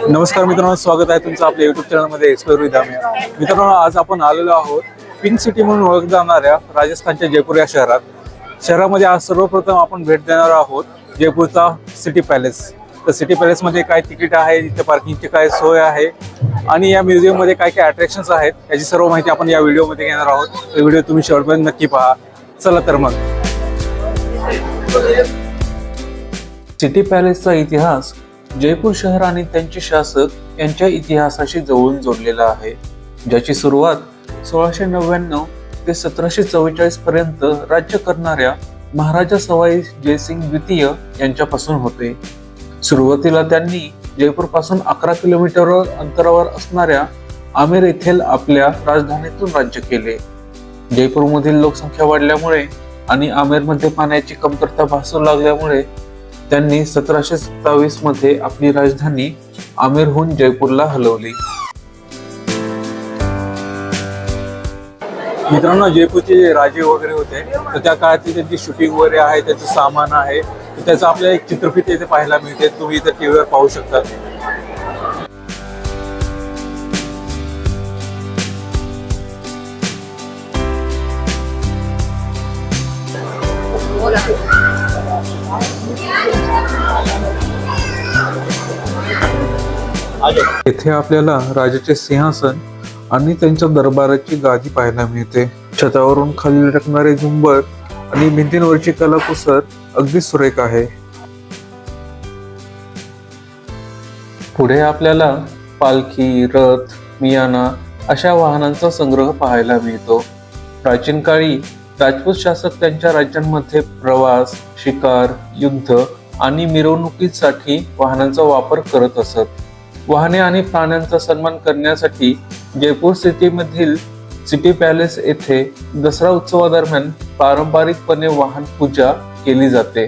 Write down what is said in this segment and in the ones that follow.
नमस्कार मित्रांनो, स्वागत आहे तुमचं आपल्या युट्यूब चॅनलमध्ये एक्सप्लोर विथ आम्ही. मित्रांनो, आज आपण आलेलो आहोत पिंक सिटी म्हणून ओळखल्या जाणाऱ्या राजस्थानच्या जयपूर या शहरामध्ये आज सर्वप्रथम आपण भेट देणार आहोत जयपूरचा सिटी पॅलेस. तर सिटी पॅलेसमध्ये काय तिकीट आहे, इथे पार्किंगची काय सोय आहे आणि या म्युझियममध्ये काय काय अट्रॅक्शन्स आहेत याची सर्व माहिती आपण या व्हिडिओमध्ये घेणार आहोत. तर व्हिडिओ तुम्ही शेवटपर्यंत नक्की पहा. चला तर मग. सिटी पॅलेसचा इतिहास जयपूर शहर आणि त्यांचे शासक यांच्या इतिहासाशी जवळून जोडलेला आहे, ज्याची सुरुवात 1699 ते 1744 पर्यंत राज्य करणाऱ्या महाराजा सवाई जयसिंग द्वितीय यांच्यापासून होते. सुरुवातीला त्यांनी जयपूर पासून 11 किलोमीटर अंतरावर असणाऱ्या आमेर येथील आपल्या राजधानीतून राज्य केले. जयपूरमधील लोकसंख्या वाढल्यामुळे आणि आमेरमध्ये पाण्याची कमतरता भासू लागल्यामुळे त्यांनी 1727 मध्ये आपली राजधानी आमेरहून जयपूरला हलवली. मित्रांनो, जयपूरचे जे राजे वगैरे होते तर त्या काळातली त्यांची शूटिंग वगैरे आहे, त्याचं सामान आहे, त्याचं आपल्याला एक चित्रफित इथे पाहायला मिळते. तुम्ही इथे टीव्हीवर पाहू शकता. येथे आपल्याला राजाचे सिंहासन आणि त्यांच्या दरबाराची गादी पाहायला मिळते. छतावरून खाली लटकणारे झुंबर आणि भिंतींवरची कलाकुसर अगदी सुरेख आहे. पुढे आपल्याला पालखी, रथ, मियाना अशा वाहनांचा संग्रह पाहायला मिळतो. प्राचीन काळी राजपूत शासक त्यांच्या राज्यांमध्ये प्रवास, शिकार, युद्ध आणि मिरवणुकीसाठी वाहनांचा वापर करत असत. वाहने आणि प्राण्यांचा सन्मान करण्यासाठी जयपूर सिटीमधील सिटी पॅलेस येथे दसरा उत्सवादरम्यान पारंपरिकपणे वाहन पूजा केली जाते.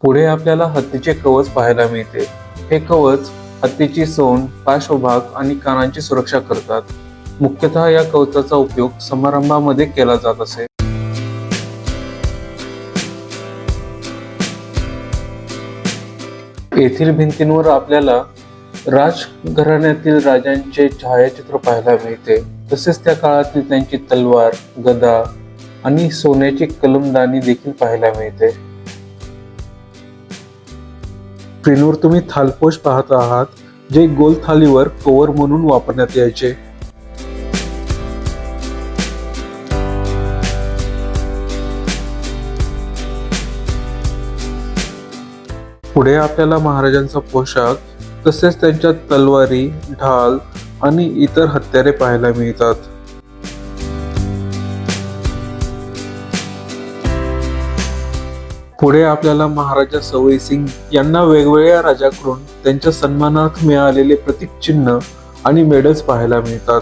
पुढे आपल्याला हत्तीचे कवच पाहायला मिळते. हे कवच हत्तीची सोंड, पार्श्वभाग आणि कानांची सुरक्षा करतात. मुख्यतः या कवचाचा उपयोग समारंभामध्ये केला जात असे. येथील भिंतींवर आपल्याला राजघराण्यातील राजांचे छायाचित्र पाहायला मिळते. तसेच त्या काळातील त्यांची तलवार, गदा आणि सोन्याची कलमदानी देखील पाहायला मिळते. स्क्रीनवर तुम्ही थालपोश पाहत आहात, जे गोल थालीवर कव्हर म्हणून वापरण्यात यायचे. पुढे आपल्याला महाराजांचा पोशाख तसेच त्यांच्या तलवारी, ढाल आणि इतर हत्यारे पाहायला मिळतात. पुढे आपल्याला महाराजा सवाई सिंग यांना वेगवेगळ्या राजाकडून त्यांच्या सन्मानार्थ मिळालेले प्रतीक चिन्ह आणि मेडल्स पाहायला मिळतात.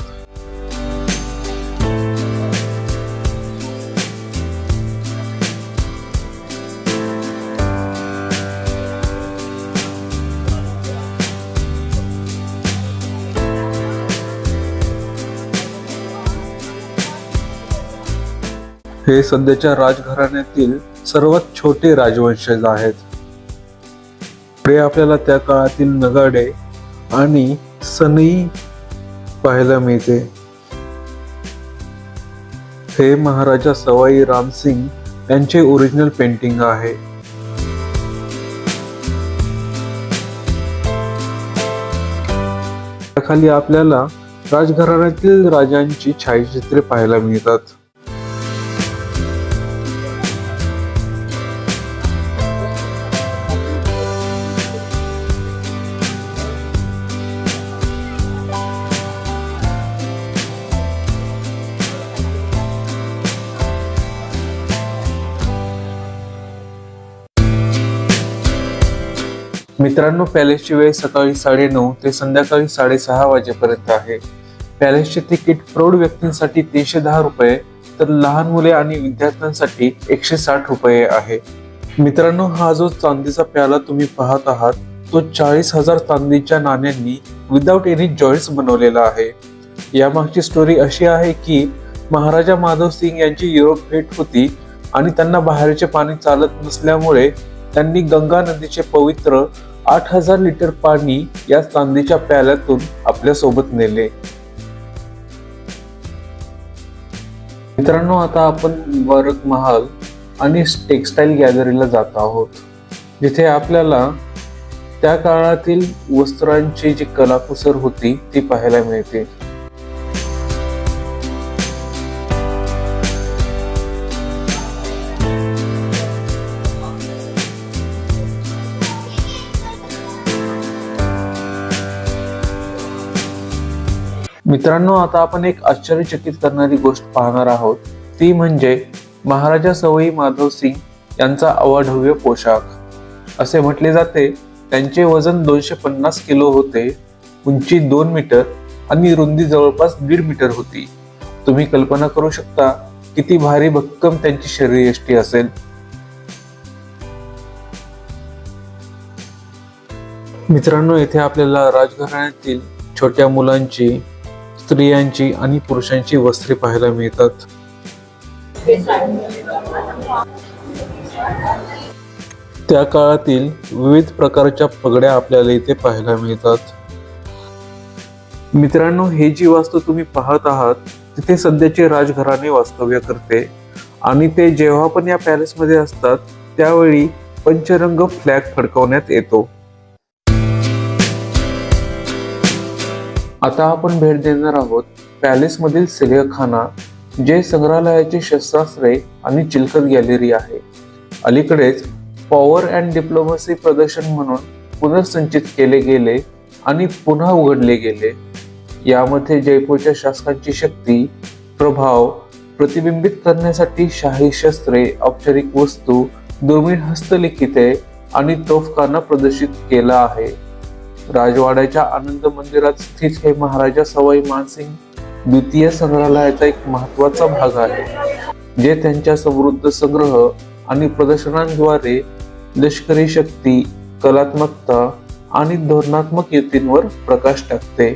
हे सध्याच्या राजघराण्यातील सर्वात छोटे राजवंशज आहेत. पुढे आपल्याला त्या काळातील नगाडे आणि सनई पाहायला मिळते. हे महाराजा सवाई रामसिंग यांचे ओरिजिनल पेंटिंग आहे. त्याखाली आपल्याला राजघराण्यातील राजांची छायाचित्रे पाहायला मिळतात. मित्रांनो, पॅलेसची वेळ सकाळी 9:30 ते संध्याकाळी 6:30 वाजेपर्यंत आहे. पॅलेसचे तिकीट प्रौढ व्यक्तींसाठी 310 रुपये तर लहान मुले आणि विद्यार्थ्यांसाठी 160 रुपये आहे. मित्रांनो, हा जो चांदीचा प्याला तुम्ही पाहत आहात तो 40,000 चांदीच्या नाण्यांनी विदाउट एनी जॉईंट्स बनवलेला आहे. यामागची स्टोरी अशी आहे की महाराजा माधव सिंग यांची युरोप भेट होती आणि त्यांना बाहेरचे पाणी चालत नसल्यामुळे त्यांनी गंगा नदीचे पवित्र 8,000 लिटर पाणी या चांदीच्या प्याल्यातून आपल्या सोबत नेले. मित्रांनो, आता आपण मुबारक महाल आणि टेक्सटाईल गॅलरीला जात आहोत, जिथे आपल्याला त्या काळातील वस्त्रांची जी कलाकुसर होती ती पाहायला मिळते. मित्रांनो, आता आपण एक आश्चर्यचकित करणारी गोष्ट पाहणार आहोत, ती म्हणजे महाराजा सवाई माधव सिंग यांचा अवाढव्य पोशाख. असे म्हटले जाते त्यांचे वजन 250 किलो होते, उंची 2 मीटर आणि रुंदी जवळपास 1.5 मीटर होती. तुम्ही कल्पना करू शकता किती भारी भक्कम त्यांची शरीरयष्टी असेल. मित्रांनो, येथे आपल्याला राजघराण्यातील छोट्या मुलांची, स्त्रियांची आणि पुरुषांची वस्त्रे पाहायला मिळतात. त्या काळातील विविध प्रकारच्या पगड्या आपल्याला इथे पाहायला मिळतात. मित्रांनो, हे जी वास्तू तुम्ही पाहत आहात तिथे सध्याचे राजघराणे वास्तव्य करते आणि ते जेव्हा पण या पॅलेसमध्ये असतात त्यावेळी पंचरंग फ्लॅग फडकवण्यात येतो. आता आपण भेट देणार आहोत पॅलेसमधील सिलियाखाना, जे संग्रहालयाचे शस्त्रास्त्रे आणि चिलखत गॅलरी आहे. अलीकडेच पॉवर अँड डिप्लोमसी प्रदर्शन म्हणून पुनर्संचित केले गेले आणि पुन्हा उघडले गेले. यामध्ये जयपूरच्या शासकांची शक्ती, प्रभाव प्रतिबिंबित करण्यासाठी शाही शस्त्रे, औपचारिक वस्तू, दुर्मिळ हस्तलिखिते आणि तोफखाना प्रदर्शित केला आहे. राजवाड्याच्या आनंद मंदिरात स्थित हे महाराजा सवाई मानसिंग द्वितीय संग्रहालयाचा एक महत्वाचा भाग आहे, जे त्यांच्या समृद्ध संग्रह आणि प्रदर्शनांद्वारे लष्करी शक्ती, कलात्मकता आणि धोरणात्मक युतींवर प्रकाश टाकते.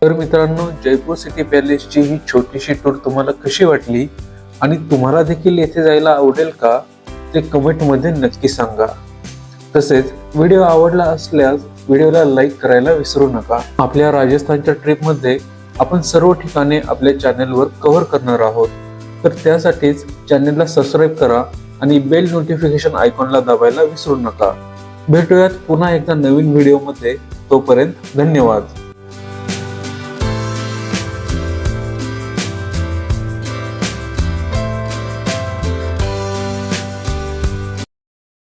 तर मित्रांनो, जयपूर सिटी पॅलेसची ही छोटीशी टूर तुम्हाला कशी वाटली आणि तुम्हाला देखील येथे जायला आवडेल का, ते कमेंटमध्ये नक्की सांगा. तसेच व्हिडिओ आवडला असल्यास व्हिडिओला लाईक करायला विसरू नका. आपल्या राजस्थानच्या ट्रिपमध्ये आपण सर्व ठिकाणे आपल्या चॅनलवर कव्हर करणार आहोत, तर त्यासाठीच चॅनलला सबस्क्राईब करा आणि बेल नोटिफिकेशन आयकॉनला दाबायला विसरू नका. भेटूयात पुन्हा एकदा नवीन व्हिडिओमध्ये. तोपर्यंत धन्यवाद.